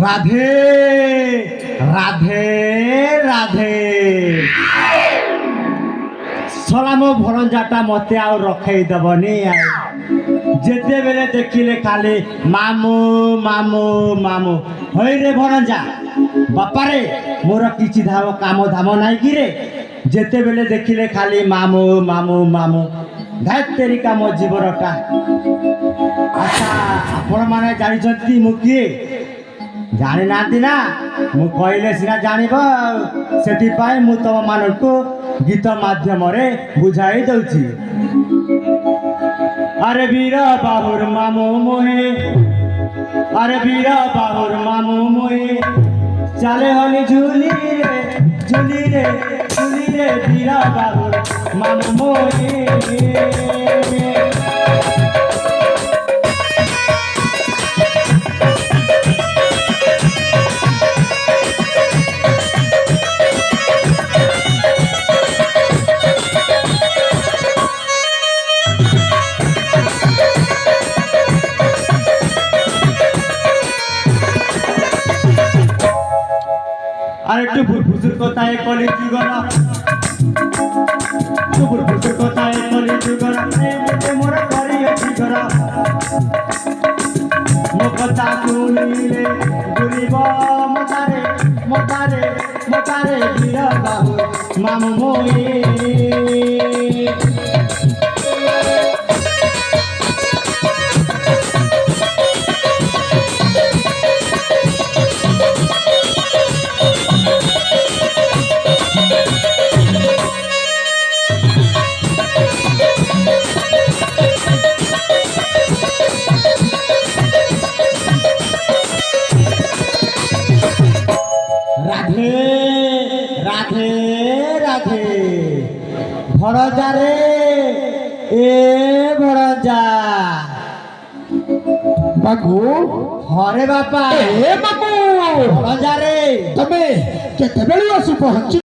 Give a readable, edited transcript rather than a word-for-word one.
রাধে রাধে রাধে সলাম ভরঞ্জাটা মতে আউ রখাই দেবনি যেতেবেলে দেখিলে খালি মামু মামু মামু হই রে ভরঞ্জা বাপারে মোর কিছু কাম ধাম নাই কি রে যেতেবেলে দেখিলে খালি মামু মামু মামু ধাতেরিকা মো জীবনটা আচ্ছা আপন মানে জানিছন্তি মু কিଏ জানি নাহাନ୍ତି না ମୁଁ କହିଲେ ସିନା ଜାଣିବ ସେଥିପାଇଁ ମୁଁ ତମମାନଙ୍କୁ ଗୀତ ମାଧ୍ୟମରେ ବୁଝାଇ ଦଉଛି। আরে বীর বাহুর মামু মোহে আরে বীর বাহুর মামু মোহে চালে হলি ঝুলি রে ঝুলি রে ঝুলি রে বীর বাহুর মামু মোহে আরে টুপুর ফুসুর কোথায় কলি যুগরা টুপুর ফুসুর কোথায় কলি যুগরা এমতে মোর করি আছে গরা মো কথা শুনিলে গুলিব মতারে মতারে মতারে বীর বাহু মামু মোয়ে রাধে রাধে রাধে ভরজা রে এ ভরজা বাবু হরে বাপা এ বাবু ভরজা রে তবে কেତେବେଳେ ଆସି ପହଞ୍ଚି